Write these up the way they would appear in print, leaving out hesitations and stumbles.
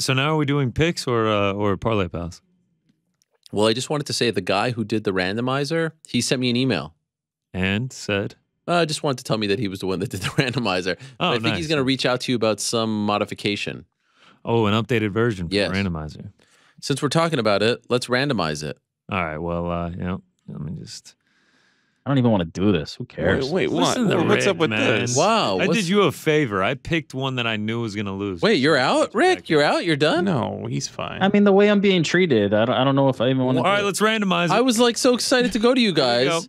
So now are we doing picks or Parlay Pals? Well, I just wanted to say the guy who did the randomizer, he sent me an email. And said? I just wanted to tell me that he was the one that did the randomizer. Oh, I think he's going to reach out to you about some modification. Oh, an updated version for the randomizer. Since we're talking about it, let's randomize it. All right. Well, you know, let me just... I don't even want to do this. Who cares? Wait, what? What's up with this? Wow. I did you a favor. I picked one that I knew was going to lose. Wait, you're out, Rick? You're out? You're done? No, he's fine. I mean, the way I'm being treated, I don't know if I even want to. All right, let's randomize it. I was like so excited to go to you guys.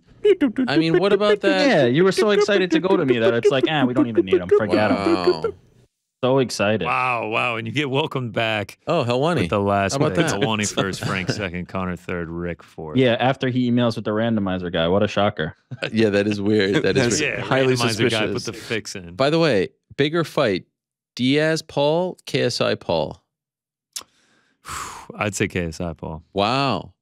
I mean, what about that? Yeah, you were so excited to go to me that it's like, we don't even need them. Forget them. So excited. Wow. And you get welcomed back. Oh, Helwani. With the last How about pick. that? Helwani first, Frank second, Connor third, Rick fourth. Yeah, after he emails with the randomizer guy. What a shocker. Yeah, that is weird. That is yeah, highly randomizer guy suspicious. put the fix in. By the way, bigger fight, Diaz-Paul, KSI-Paul. I'd say KSI Paul. Wow.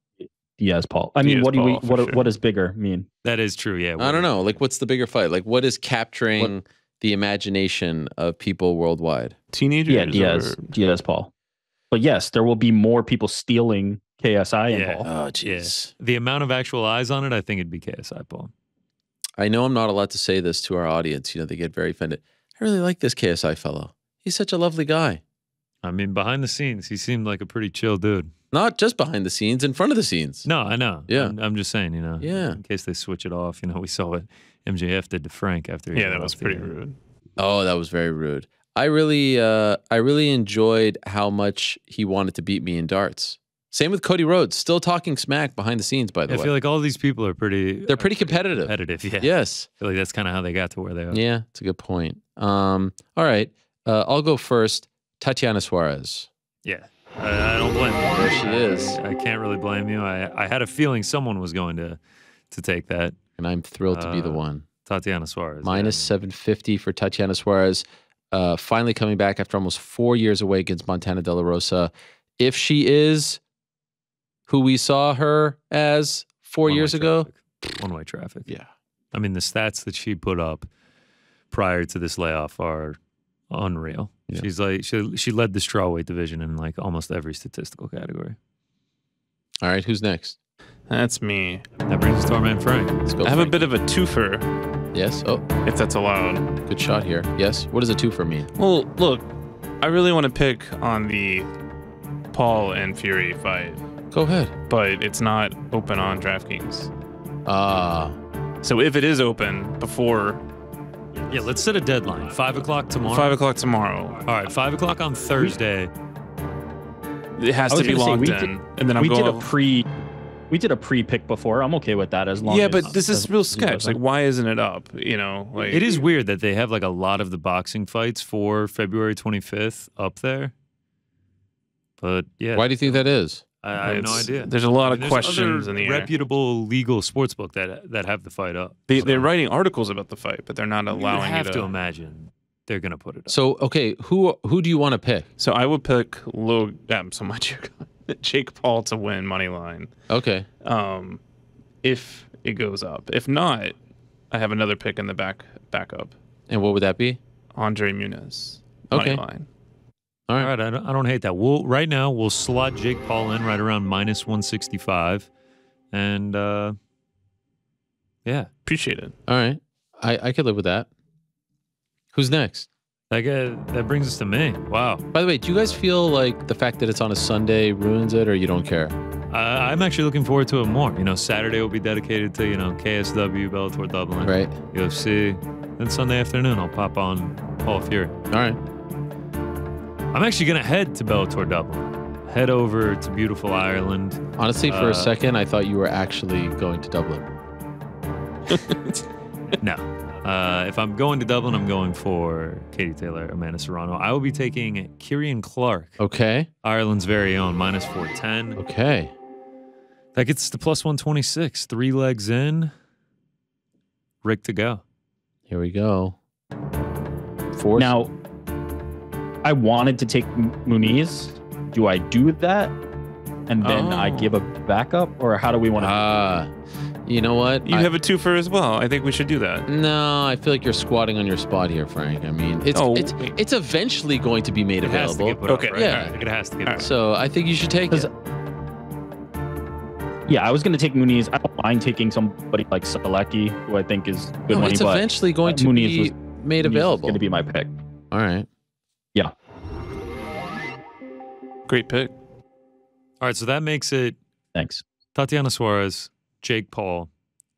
Diaz-Paul. I mean, what does bigger mean? That is true, yeah. I don't know. Like, what's the bigger fight? Like, what is capturing the imagination of people worldwide? Teenagers? Yeah, Diaz-Paul. But yes, there will be more people stealing KSI and Paul. Oh, jeez. The amount of actual eyes on it, I think it'd be KSI Paul. I know I'm not allowed to say this to our audience. You know, they get very offended. I really like this KSI fellow. He's such a lovely guy. I mean, behind the scenes, he seemed like a pretty chill dude. Not just behind the scenes, in front of the scenes. No, I know. Yeah. I'm just saying, you know. Yeah. In case they switch it off, you know, we saw what MJF did to Frank after he Yeah, that was pretty rude. Oh, that was very rude. I really enjoyed how much he wanted to beat me in darts. Same with Cody Rhodes, still talking smack behind the scenes, by the way. I feel like all these people are pretty... They're pretty competitive. Yeah. Yes. I feel like that's kind of how they got to where they are. Yeah, it's a good point. All right. I'll go first. Tatiana Suarez. Yeah. I don't blame you. There she is. I can't really blame you. I had a feeling someone was going to take that. And I'm thrilled to be the one. Tatiana Suarez. Minus 750 for Tatiana Suarez. Finally coming back after almost 4 years away against Montana De La Rosa. If she is who we saw her as 4 years ago. One-way traffic. Yeah. I mean, the stats that she put up prior to this layoff are unreal. Yeah. She's like she led the strawweight division in like almost every statistical category. All right, who's next? That's me. That brings us to our man Frank. Let's go. I have a bit of a twofer. Yes. Oh, if that's allowed. Good shot here. Yes. What does a twofer mean? Well, look, I really want to pick on the Paul and Fury fight. Go ahead. But it's not open on DraftKings. So if it is open before. Yeah, let's set a deadline. 5 o'clock tomorrow. 5 o'clock tomorrow. All right, 5 o'clock on Thursday. It has to be logged in, and then I'm going. We did a pre-pick before. I'm okay with that as long. Yeah, as but this is real sketch. Like, why isn't it up? You know, like it is weird that they have like a lot of the boxing fights for February 25th up there. But yeah, why do you think that is? I have no idea. There's a lot of questions in the air. Reputable legal sportsbook that have the fight up. They're writing articles about the fight, but they're not allowing you you to imagine they're gonna put it up. So okay, who do you want to pick? So I would pick Jake Paul to win money line. Okay. If it goes up. If not, I have another pick in the backup. And what would that be? ANDRÉ MUNIZ. Money line. All right. I don't hate that. Right now we'll slot Jake Paul in right around minus 165, and yeah, appreciate it. All right, I could live with that. Who's next? That brings us to me. Wow. By the way, do you guys feel like the fact that it's on a Sunday ruins it, or you don't care? I'm actually looking forward to it more. You know, Saturday will be dedicated to KSW, Bellator Dublin, right? UFC. Then Sunday afternoon I'll pop on Paul Fury. All right. I'm actually going to head to Bellator Dublin. Head over to beautiful Ireland. Honestly, for a second, I thought you were actually going to Dublin. No. If I'm going to Dublin, I'm going for Katie Taylor, Amanda Serrano. I will be taking Kieran Clark. Okay. Ireland's very own, minus 410. Okay. That gets to plus 126. 3 legs in. Rick to go. Here we go. Now, I wanted to take Muniz. Do I do that? and then I give a backup, or how do we want to? You know what? You have a twofer as well. I think we should do that. No, I feel like you're squatting on your spot here, Frank. I mean, it's eventually going to be made available. Okay, right? Yeah. It has to get put up. So I think you should take it. Yeah, I was going to take Muniz. I don't mind taking somebody like Salecki, who I think is good money. It's but eventually going to be made available. Going to be my pick. All right. Yeah. Great pick. All right, so that makes it Thanks. Tatiana Suarez, Jake Paul,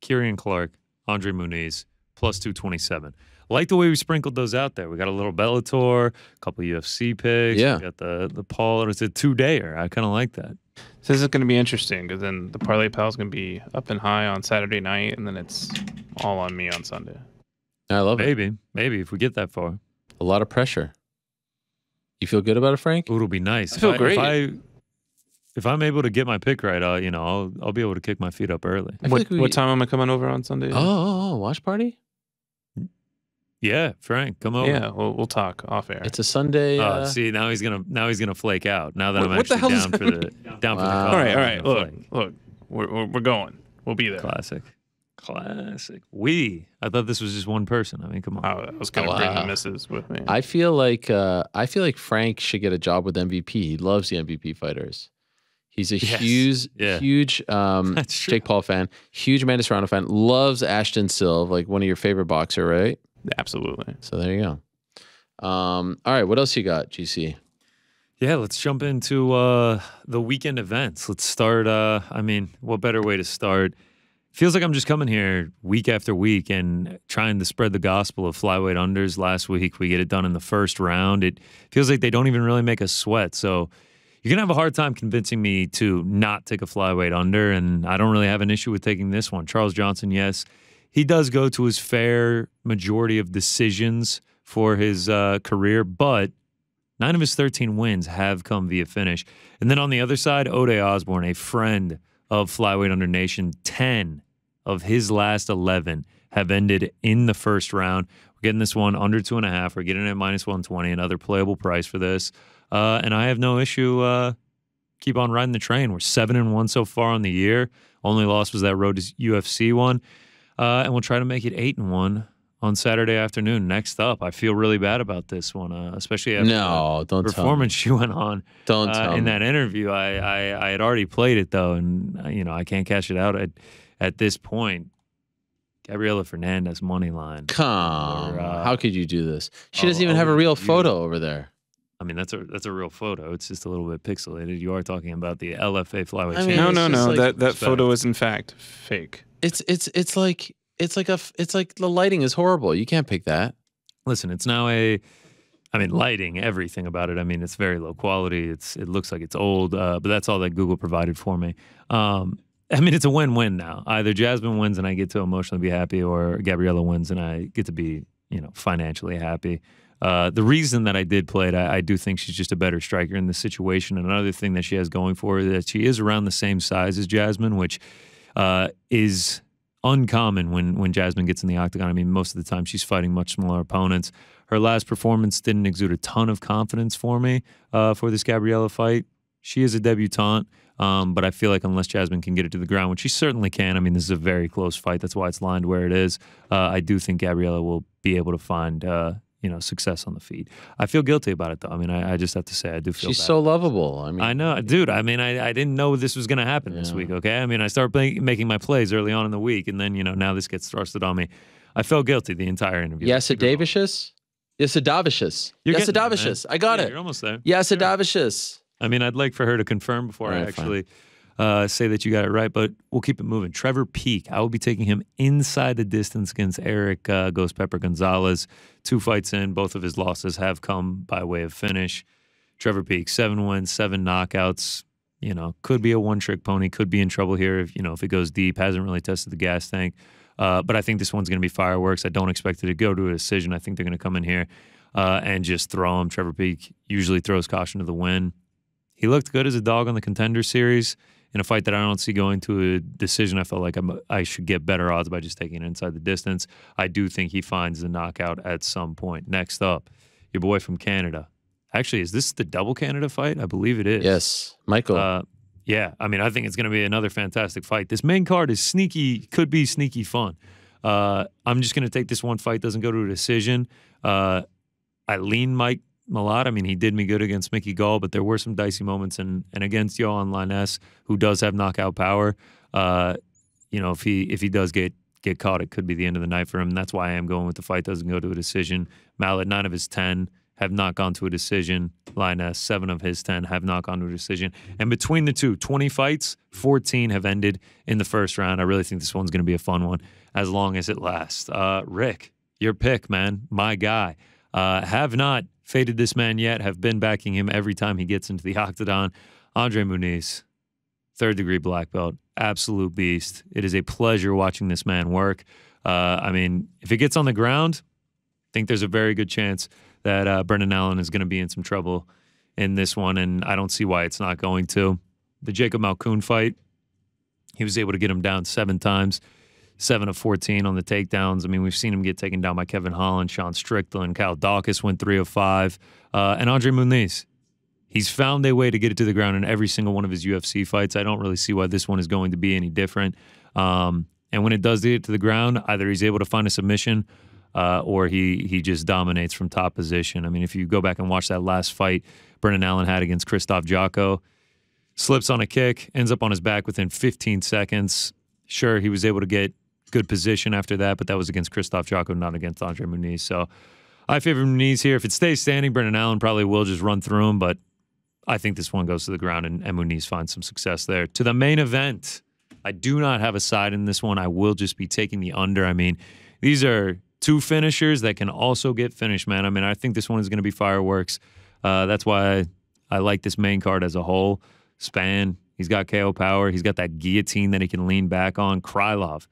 Kieran Clark, Andre Muniz, plus 227. I like the way we sprinkled those out there. We got a little Bellator, a couple UFC picks. Yeah. We got the Paul. It's a two-dayer. I kind of like that. So this is going to be interesting because then the Parlay Pals is going to be up and high on Saturday night, and then it's all on me on Sunday. I love it. Maybe if we get that far. A lot of pressure. You feel good about it, Frank? It'll be nice. I feel great. If I'm able to get my pick right, I'll be able to kick my feet up early. What time am I coming over on Sunday? Watch party? Yeah, Frank, come over. Yeah, we'll talk off air. It's a Sunday. See, now he's gonna flake out. Now that I'm What the actually hell down for the call. All right. Look, we're going. We'll be there. Classic. I thought this was just one person. I mean, come on. I was gonna bring the missus with me. I feel like Frank should get a job with MVP. He loves the MVP fighters. He's a huge Jake Paul fan, huge Amanda Serrano fan, loves Ashton Silva, like one of your favorite boxer, right? Absolutely. So there you go. All right, what else you got, GC? Yeah, let's jump into the weekend events. Let's start. What better way to start? Feels like I'm just coming here week after week and trying to spread the gospel of flyweight unders. Last week, we get it done in the first round. It feels like they don't even really make us sweat. So you're going to have a hard time convincing me to not take a flyweight under, and I don't really have an issue with taking this one. Charles Johnson, yes, he does go to his fair majority of decisions for his career, but 9 of his 13 wins have come via finish. And then on the other side, Ode Osborne, a friend of Flyweight Under Nation, 10 of his last 11 have ended in the first round. We're getting this one under 2.5. We're getting it at minus 120, another playable price for this. And I have no issue keep on riding the train. We're 7-1 so far on the year. Only loss was that road to UFC one. And we'll try to make it 8-1 on Saturday afternoon. Next up, I feel really bad about this one, especially after the performance she went on in that interview. I had already played it, though, and I can't cash it out at this point. Gabriela Fernandez money line. How could you do this? She doesn't even have a real photo over there. I mean, that's a real photo. It's just a little bit pixelated. You are talking about the LFA flyweight. No. Like, that photo is in fact fake. It's like the lighting is horrible. You can't pick that. Listen, it's now lighting, everything about it. I mean, it's very low quality. It looks like it's old, but that's all that Google provided for me. It's a win-win now. Either Jasmine wins and I get to emotionally be happy, or Gabriela wins and I get to be, financially happy. The reason that I did play it, I do think she's just a better striker in this situation. And another thing that she has going for her is that she is around the same size as Jasmine, which is uncommon when Jasmine gets in the octagon. I mean, most of the time she's fighting much smaller opponents. Her last performance didn't exude a ton of confidence for me for this Gabriela fight. She is a debutante, but I feel like unless Jasmine can get it to the ground, which she certainly can, I mean, this is a very close fight. That's why it's lined where it is. I do think Gabriela will be able to find success on the feet. I feel guilty about it, though. I mean, I just have to say I do feel she's bad. So lovable. I know, dude. I mean, I didn't know this was going to happen this week, okay? I mean, I started making my plays early on in the week, and then, now this gets thrusted on me. I felt guilty the entire interview. Yes, Davicius. I got it. You're almost there. Yes, Davicius. I mean, I'd like for her to confirm before I actually say that you got it right, but we'll keep it moving. Trevor Peek, I will be taking him inside the distance against Eric Ghost Pepper Gonzalez. 2 fights in, both of his losses have come by way of finish. Trevor Peek, 7 wins, 7 knockouts. Could be a one-trick pony, could be in trouble here if it goes deep. Hasn't really tested the gas tank. But I think this one's going to be fireworks. I don't expect it to go to a decision. I think they're going to come in here and just throw him. Trevor Peek usually throws caution to the wind. He looked good as a dog on the Contender Series. In a fight that I don't see going to a decision, I felt like I should get better odds by just taking it inside the distance. I do think he finds the knockout at some point. Next up, your boy from Canada. Actually, is this the double Canada fight? I believe it is. Yes, Michael. Yeah, I mean, I think it's going to be another fantastic fight. This main card is sneaky, could be sneaky fun. I'm just going to take this one fight, doesn't go to a decision. I lean Mike Malott. I mean, he did me good against Mickey Gall, but there were some dicey moments, and against Yohan Lainez, who does have knockout power. You know, if he does get caught, it could be the end of the night for him. And that's why I am going with the fight doesn't go to a decision. Malott, 9 of his 10 have not gone to a decision. Lainez, 7 of his 10 have not gone to a decision. And between the two, 20 fights, 14 have ended in the first round. I really think this one's going to be a fun one as long as it lasts. Rick, your pick, man, my guy. Have not faded this man yet, have been backing him every time he gets into the octagon. ANDRÉ MUNIZ, 3rd-degree black belt, absolute beast. It is a pleasure watching this man work. I mean, if it gets on the ground, I think there's a very good chance that Brendan Allen is going to be in some trouble in this one, and I don't see why it's not going to. The Jacob Malkoun fight, he was able to get him down 7 times, 7 of 14 on the takedowns. I mean, we've seen him get taken down by Kevin Holland, Sean Strickland, Kyle Dawkins went 3 of 5. And ANDRÉ MUNIZ, he's found a way to get it to the ground in every single one of his UFC fights. I don't really see why this one is going to be any different. And when it does get it to the ground, either he's able to find a submission or he just dominates from top position. I mean, if you go back and watch that last fight Brendan Allen had against Krzysztof Jotko, slips on a kick, ends up on his back within 15 seconds. Sure, he was able to get good position after that, but that was against Krzysztof Jotko, not against ANDRÉ MUNIZ. So I favor MUNIZ here. If it stays standing, Brendan Allen probably will just run through him, but I think this one goes to the ground and MUNIZ finds some success there. To the main event, I do not have a side in this one. I will just be taking the under. I mean, these are 2 finishers that can also get finished, man. I mean, I think this one is going to be fireworks. That's why I like this main card as a whole. Spann, he's got KO power. He's got that guillotine that he can lean back on. Krylov,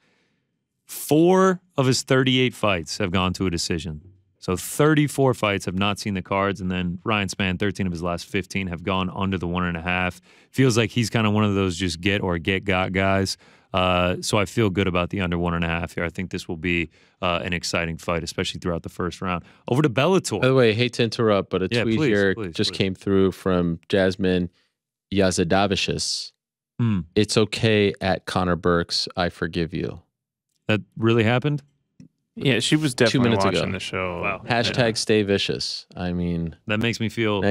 4 of his 38 fights have gone to a decision. So 34 fights have not seen the cards. And then Ryan Spann, 13 of his last 15 have gone under the 1.5. Feels like he's kind of one of those just get got guys. So I feel good about the under 1.5 here. I think this will be an exciting fight, especially throughout the first round. Over to Bellator. By the way, hate to interrupt, but a tweet here just came through from Jasmine Yazadavicius. It's okay at Connor Burks. I forgive you. That really happened? Yeah, she was definitely 2 minutes watching ago. the show. Wow. Hashtag stay vicious. I mean, that makes me feel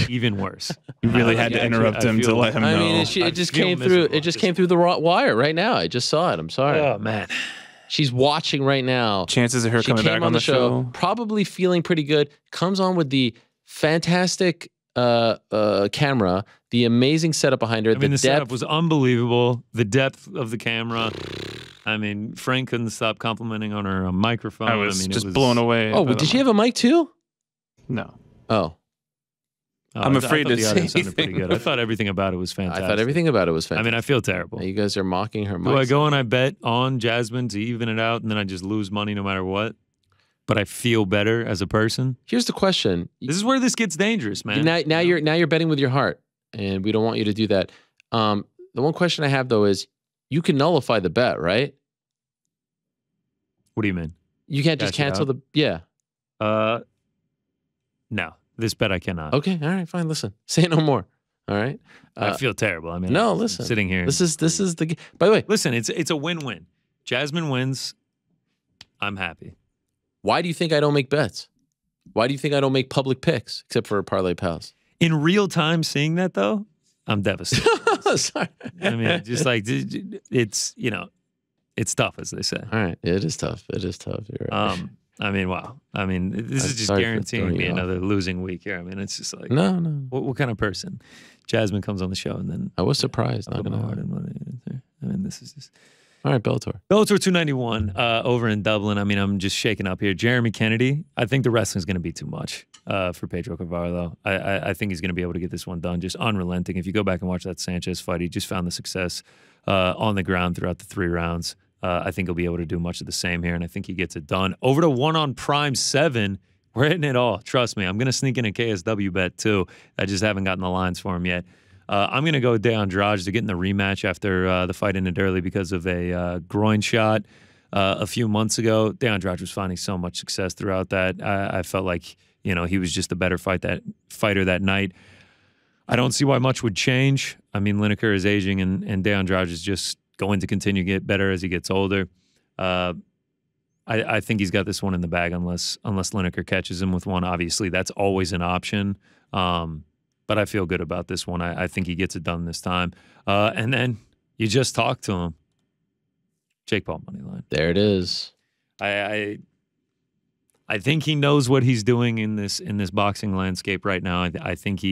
even worse. You really had to interrupt him to let him know. I mean, it just came through. It just came through the raw wire right now. I just saw it. I'm sorry. Oh man, she's watching right now. Chances of her She coming came back on the show, probably feeling pretty good. Comes on with the fantastic camera, the amazing setup behind her. I mean, the setup was unbelievable. The depth of the camera. I mean, Frank couldn't stop complimenting on her microphone. I was it just was blown away. Oh, did she have a mic too? No. Oh. I'm afraid I thought to the say audience sounded pretty anything. good. I thought everything about it was fantastic. I thought everything about it was fantastic. I mean, I feel terrible. Now you guys are mocking her mic. Do I go and I bet on Jasmine to even it out, and then I just lose money no matter what? But I feel better as a person. Here's the question. This is where this gets dangerous, man. Now you're betting with your heart, and we don't want you to do that. The one question I have though is, you can nullify the bet, right? What do you mean? You can't just cancel the No, this bet I cannot. Okay, all right, fine. Listen, say no more. All right. I feel terrible. I mean, no, I'm listen. sitting here. This is the. By the way, listen. It's a win-win. Jasmine wins. I'm happy. Why do you think I don't make bets? Why do you think I don't make public picks except for Parlay Pals? In real time, seeing that though, I'm devastated. Sorry. I mean, just like it's it's tough, as they say. All right, it is tough. It is tough. You're right. I mean, wow. I mean, this is just sorry for guaranteeing throwing me you off. another losing week here. I mean, it's just like No. What kind of person? Jasmine comes on the show and then I was surprised. I Not put my gonna heart lie. and money in there. I mean, this is just All right, Bellator. Bellator 291 over in Dublin. I mean, I'm just shaking up here. Jeremy Kennedy. I think the wrestling's going to be too much for Pedro Carvalho. I think he's going to be able to get this one done. Just unrelenting. If you go back and watch that Sanchez fight, he just found the success on the ground throughout the 3 rounds. I think he'll be able to do much of the same here, and I think he gets it done. Over to 1 on Prime 7. We're hitting it all. Trust me. I'm going to sneak in a KSW bet, too. I just haven't gotten the lines for him yet. I'm going to go with De Andrade to get in the rematch after the fight ended early because of a groin shot a few months ago. De Andrade was finding so much success throughout that. I felt like, he was just a better fighter that night. I don't see why much would change. I mean, Lineker is aging, and Andrade is just going to continue to get better as he gets older. I think he's got this one in the bag unless Lineker catches him with one. Obviously, that's always an option. But I feel good about this one. I think he gets it done this time. And then you just talked to him. Jake Paul money line. There it is. I think he knows what he's doing in this boxing landscape right now. I think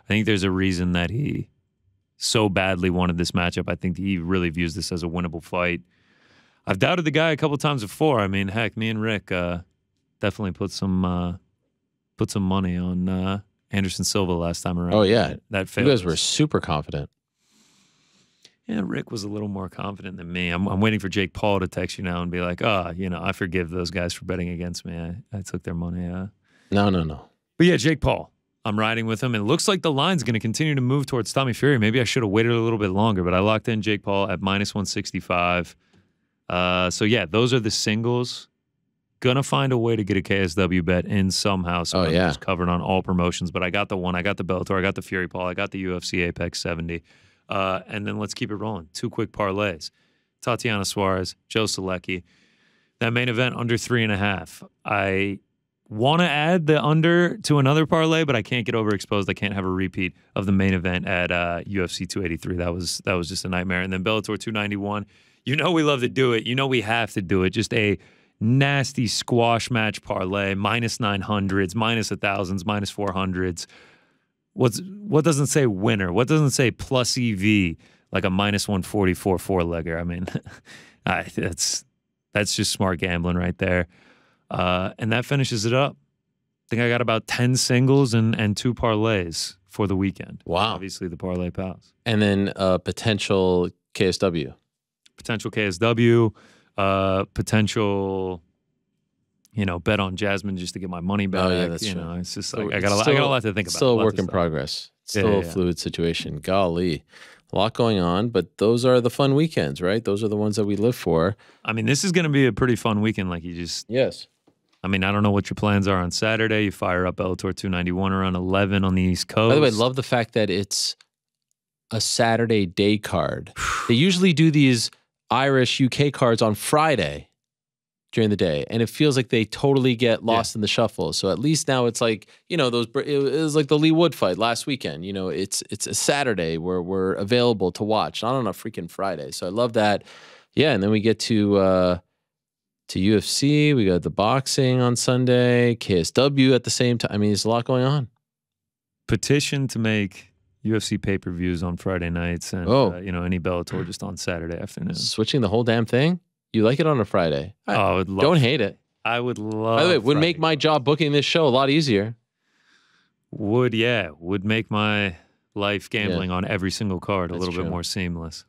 there's a reason that he so badly wanted this matchup. I think he really views this as a winnable fight. I've doubted the guy a couple times before. I mean, heck, me and Rick definitely put some money on Anderson Silva last time around. Oh yeah, that failed. You guys were super confident. Yeah, Rick was a little more confident than me. I'm waiting for Jake Paul to text you now and be like, I forgive those guys for betting against me. I took their money. No. But yeah, Jake Paul. I'm riding with him. It looks like the line's going to continue to move towards Tommy Fury. Maybe I should have waited a little bit longer, but I locked in Jake Paul at -165. So yeah, those are the singles. Gonna find a way to get a KSW bet in somehow. So I'm just covered on all promotions. But I got the one. I got the Bellator. I got the Fury Paul. I got the UFC Apex 70. And then let's keep it rolling. 2 quick parlays. Tatiana Suarez, Joe Selecki. That main event under 3.5. I want to add the under to another parlay, but I can't get overexposed. I can't have a repeat of the main event at UFC 283. That was just a nightmare. And then Bellator 291. You know we love to do it. You know we have to do it. Just a nasty squash match parlay, -900s, -1000s, -400s. What doesn't say winner? What doesn't say plus EV like a -144 4-legger? I mean, that's just smart gambling right there. And that finishes it up. I think I got about 10 singles and 2 parlays for the weekend. Wow. Obviously the Parlay Pals. And then potential KSW. Potential KSW, potential, bet on Jasmine just to get my money back. Oh, yeah, that's true. It's just like I got a lot to think about. Still a work in progress. Still a fluid situation. Golly. A lot going on, but those are the fun weekends, right? Those are the ones that we live for. I mean, this is going to be a pretty fun weekend. Like you just... Yes. I mean, I don't know what your plans are on Saturday. You fire up Bellator 291 around 11 on the East Coast. By the way, I love the fact that it's a Saturday day card. They usually do these Irish UK cards on Friday during the day, and it feels like they totally get lost in the shuffle. So at least now it's like, it was like the Lee Wood fight last weekend. It's a Saturday where we're available to watch, not on a freaking Friday. So I love that. Yeah, and then we get to UFC. We got the boxing on Sunday, KSW at the same time. I mean, there's a lot going on. Petition to make UFC pay-per-views on Friday nights and, any Bellator just on Saturday afternoon. Switching the whole damn thing? You like it on a Friday? I would love Don't hate it. I would love By the way, it would make my job booking this show a lot easier. Would make my life gambling on every single card a little bit more seamless.